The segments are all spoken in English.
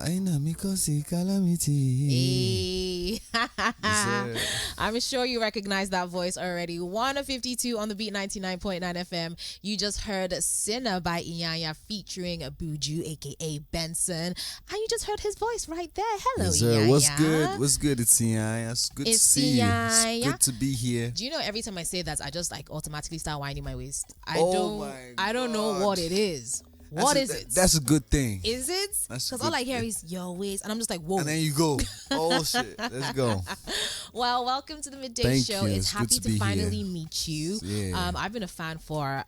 Aina mikosi calamity. Hey. I'm sure you recognize that voice already. 152 on the beat, 99.9 FM. You just heard Sinner by Iyanya featuring Buju, aka Benson. And you just heard his voice right there. Hello, Yes, sir. Iyanya. What's good? What's good? It's Iyanya. It's good to see you. It's good to be here. Do you know every time I say that, I just like automatically start winding my waist? I my don't know God. what it is. What is it? That's a good thing. Is it? Because all I hear is your waist, and I'm just like, whoa. And then you go. Oh shit. Let's go. Well, welcome to the Midday Thank Show. you. It's It's happy good to to be finally here. meet you. Yeah. I've been a fan for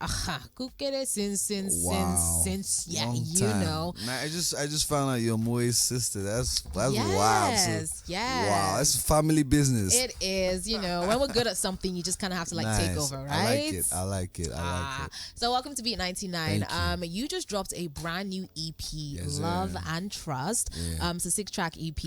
Kukere since yeah, Long you time. know. Nah, I just found out you're Moe's sister. That's wild. Yes, So, yes. wow, that's family business. It is, when we're good at something, you just kind of have to take Nice. over, right? I like it. So welcome to Beat 99. Thank You just dropped a brand new EP, Yes, Love sir. and Trust. Yeah. It's a 6-track EP.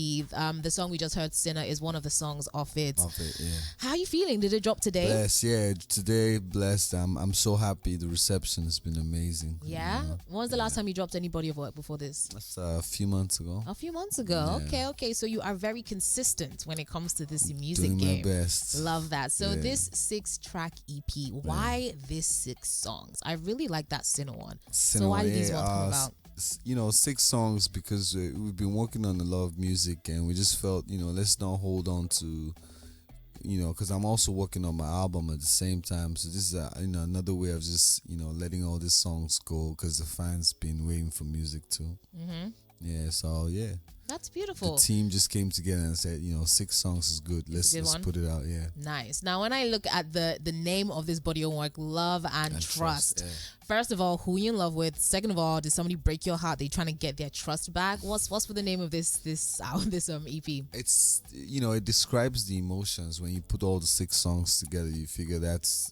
The song we just heard, Sinner, is one of the songs off it. Yeah. How are you feeling? Did it drop today? Blessed, yeah. Today, blessed. I'm so happy. The reception has been amazing. Yeah. When was the last time you dropped any body of work before this? That's a few months ago. A few months ago. Yeah. Okay. So you are very consistent when it comes to this music Doing game. my best. Love that. So Yeah. this 6-track EP, why this 6 songs? I really like that Sinner one. So why did these ones come about? 6 songs because we've been working on a lot of music and we just felt, let's not hold on to, because I'm also working on my album at the same time. So this is another way of just, letting all these songs go because the fans been waiting for music too. Mm-hmm. Yeah, so yeah. That's beautiful. The team just came together and said, 6 songs is good. Let's put it out. Yeah. Nice. Now, when I look at the name of this body of work, Love and Trust. Yeah. First of all, who you in love with? Second of all, did somebody break your heart? They trying to get their trust back? What's for the name of this EP? It's it describes the emotions. When you put all the 6 songs together, you figure that's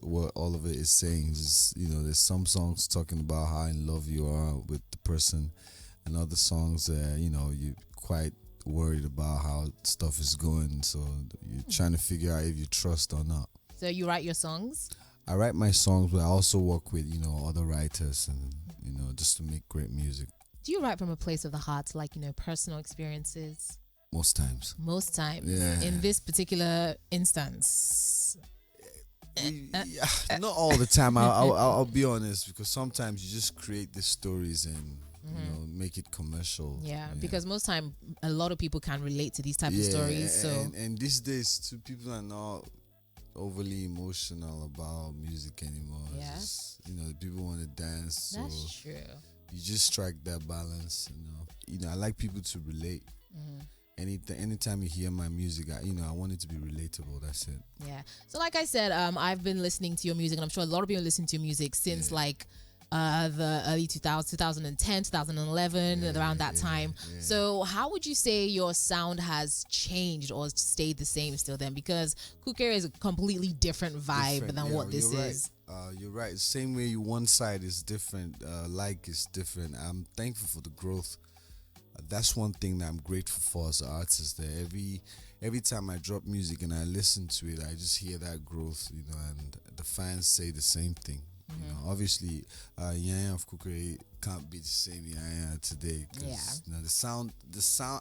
what all of it is saying. Just there's some songs talking about how in love you are with the person, and other songs you're quite worried about how stuff is going, so you're trying to figure out if you trust or not. So you write your songs? I write my songs, but I also work with other writers and just to make great music. Do you write from a place of the heart, like personal experiences? Most times. Most times. Yeah. In this particular instance. Not all the time. I'll be honest, because sometimes you just create these stories and make it commercial. Yeah, because most time a lot of people can relate to these type of stories. So and these days too, people are not overly emotional about music anymore. Yeah. It's just, people want to dance. that's So true. you just strike that balance. I like people to relate. Anytime you hear my music, I want it to be relatable. That's it. Yeah. So like I said, I've been listening to your music, and I'm sure a lot of people listen to your music since the early 2010, 2011, around that time. Yeah. So how would you say your sound has changed or stayed the same still then? Because Kukere is a completely different vibe than what this is. You're right. Same way one side is different, is different. I'm thankful for the growth. That's one thing that I'm grateful for as an artist. That every time I drop music and I listen to it, I just hear that growth, and the fans say the same thing. Obviously, Iyanya of Kukere can't be the same Iyanya today. Cause, the sound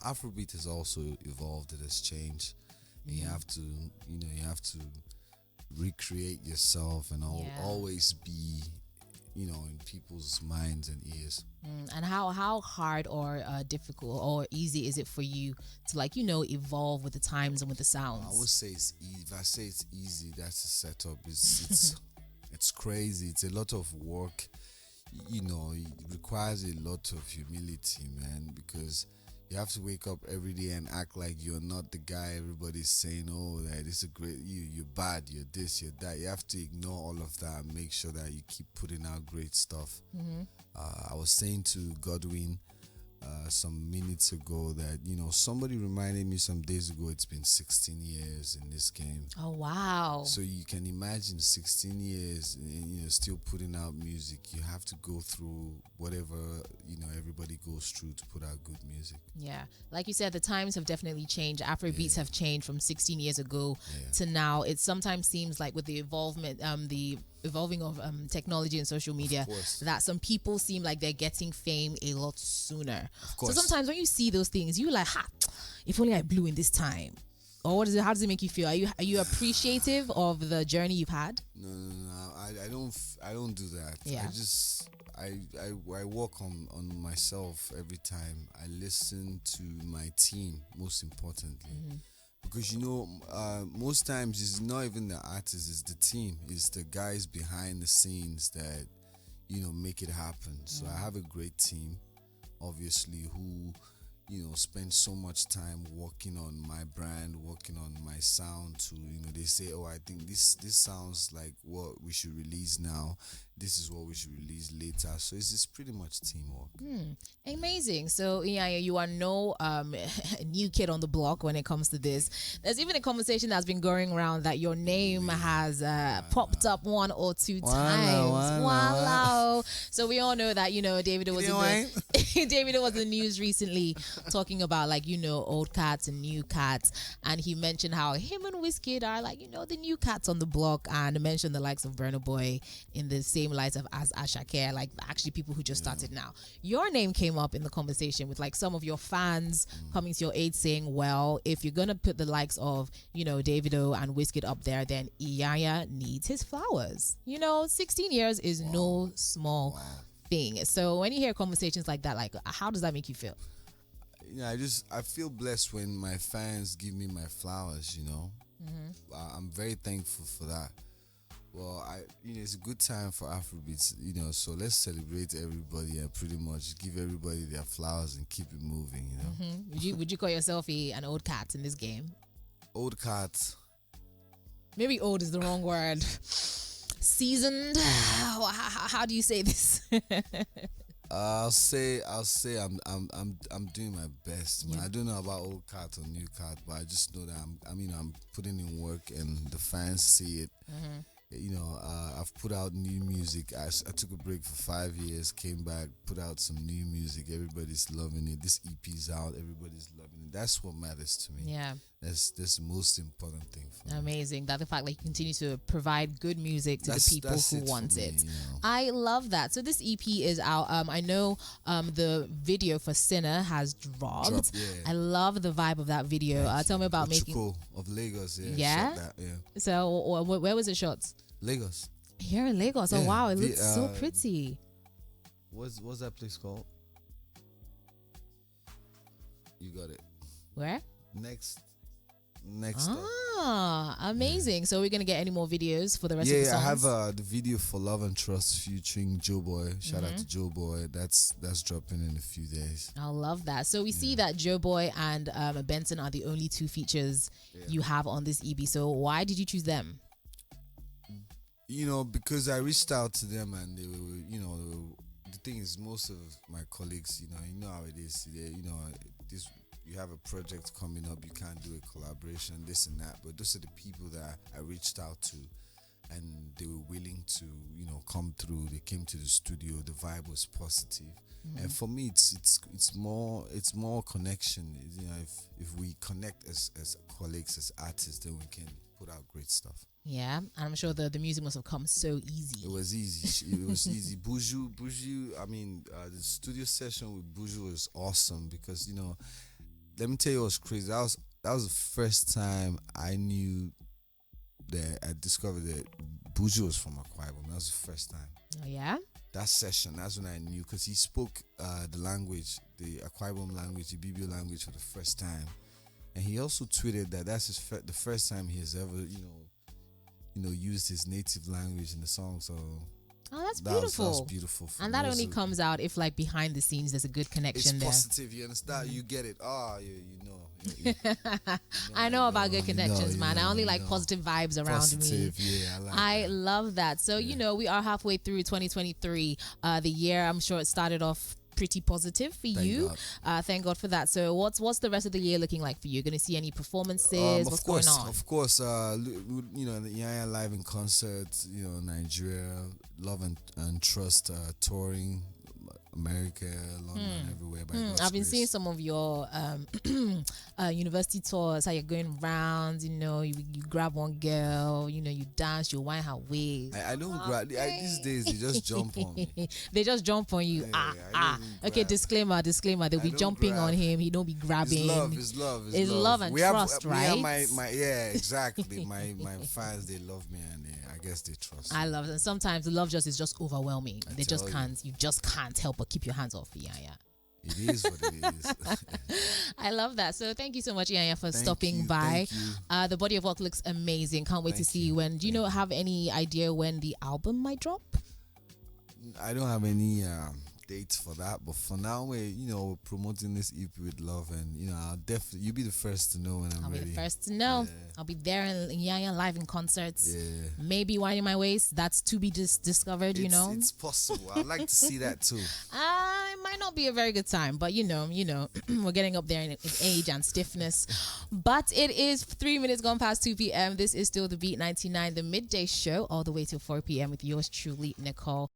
Afrobeat has also evolved. It has changed. And you have to recreate yourself and always be, in people's minds and ears. And how hard or difficult or easy is it for you to evolve with the times and with the sounds? I would say it's easy. If I say it's easy, that's a setup. It's crazy. It's a lot of work. It requires a lot of humility, man, because you have to wake up every day and act like you're not the guy everybody's saying, oh, that this is a great, you're bad, you're this, you're that. You have to ignore all of that and make sure that you keep putting out great stuff. I was saying to Godwin some minutes ago that somebody reminded me some days ago it's been 16 years in this game. Oh wow. So you can imagine 16 years and still putting out music. You have to go through whatever everybody goes through to put out good music. Yeah, like you said, the times have definitely changed. Afrobeats have changed from 16 years ago to now. It sometimes seems like with the evolving of technology and social media, course. that some people seem like they're getting fame a lot sooner. Of So course. sometimes when you see those things, you like, ha, if only I blew in this time. Or what is it? How does it make you feel? Are you appreciative of the journey you've had? No. I don't do that. Yeah. I just I work on myself every time. I listen to my team, most importantly. Because most times it's not even the artist, it's the team, it's the guys behind the scenes that make it happen. So I have a great team, obviously, who spend so much time working on my brand, working on my sound. To they say, oh, I think this sounds like what we should release now. This is what we should release later. So it's just pretty much teamwork. Amazing. So yeah, you are no new kid on the block when it comes to this. There's even a conversation that's been going around that your name has popped up one or two times. Wow. So we all know that Davido was Davido was in the news recently talking about old cats and new cats, and he mentioned how him and Wizkid are the new cats on the block, and mentioned the likes of Burna Boy in the same light as Ashake, actually people who just started now. Your name came up in the conversation with some of your fans coming to your aid, saying, well, if you're gonna put the likes of Davido and Wizkid up there, then Iyanya needs his flowers. 16 years is no small thing. So when you hear conversations like that, how does that make you feel? I feel blessed when my fans give me my flowers. I'm very thankful for that. Well, it's a good time for Afrobeats, so let's celebrate everybody and pretty much give everybody their flowers and keep it moving, Would you call yourself an old cat in this game? Old cat. Maybe old is the wrong word. Seasoned. How do you say this? I'll say I'm doing my best, man. I don't know about old cat or new cat, but I just know that I'm putting in work and the fans see it. I've put out new music. I took a break for 5 years, came back, put out some new music. Everybody's loving it. This EP's out. Everybody's loving it. That's what matters to me. Yeah. That's the most important thing for me. Amazing. That the fact that you continue to provide good music to the people who want it. I love that. So this EP is out. I know the video for Sinner has dropped. Yeah. I love the vibe of that video. Tell me about making of Lagos. Yeah? Shot that, yeah. So where was it shot? Lagos. Here in Lagos. Oh wow, it looks so pretty. What's that place called? You got it. Where? Next stop. Amazing. So we're gonna get any more videos for the rest of the songs? Yeah, I have the video for Love and Trust featuring Joe Boy. Shout out to Joe Boy. That's dropping in a few days. I love that. So we see that Joe Boy and Benson are the only two features you have on this EP. So why did you choose them? Because I reached out to them and they were, the thing is, most of my colleagues, you know how it is. This, you have a project coming up, you can't do a collaboration, this and that. But those are the people that I reached out to, and they were willing to, come through. They came to the studio. The vibe was positive, and for me, it's more connection. If we connect as colleagues, as artists, then we can put out great stuff. Yeah, and I'm sure the music must have come so easy. It was easy. It was easy. Buju. I mean, the studio session with Buju was awesome because let me tell you what's crazy. That was the first time I knew that I discovered that Buju was from Akwa Ibom. That was the first time. Oh yeah. That session. That's when I knew because he spoke the language, the Akwa Ibom language, the BBO language for the first time, and he also tweeted that that's the first time he has ever used his native language in the song. So that's beautiful. That was beautiful. And that only comes out if behind the scenes there's a good connection there. It's positive, you understand? You get it. I know about good connections, man. I only like positive vibes around me. Yeah, I love that. So, we are halfway through 2023. The year, I'm sure it started off pretty positive for you. Thank God for that. So what's the rest of the year looking like for you? Going to see any performances? What's going on? Of course, the Iyanya live in concert, Nigeria, Love and Trust touring America, London, everywhere by God's I've been grace. seeing some of your university tours, how you're going around, you grab one girl, you dance, you wind her waist. I don't grab. These days, they just jump on me. They just jump on you. Yeah, I don't even Okay, grab. disclaimer. They'll be don't jumping on grab. him. He don't be grabbing. It's love. It's love and trust, Me right? and my yeah, exactly. my fans, they love me, and I guess they trust me. I love it. And sometimes the love just is just overwhelming. They just tell you. can't. You just can't help but keep your hands off. Yeah. It is what it is. I love that. So thank you so much, Iyanya, for Thank stopping you, by. thank you. The body of work looks amazing. Can't wait to Thank see you. when. Do you have any idea when the album might drop? I don't have any dates for that, but for now we're promoting this EP with love, and I'll definitely you'll be the first to know when I'm I'll ready. be the first to know. Yeah. I'll be there in Iyanya live in concerts. Yeah. Maybe winding my waist. That's to be discovered. It's possible. I'd like to see that too. It might not be a very good time, but we're getting up there in age and stiffness. But it is 3 minutes gone past 2 p.m. This is still the Beat 99, the midday show, all the way till 4 p.m. with yours truly, Nicole.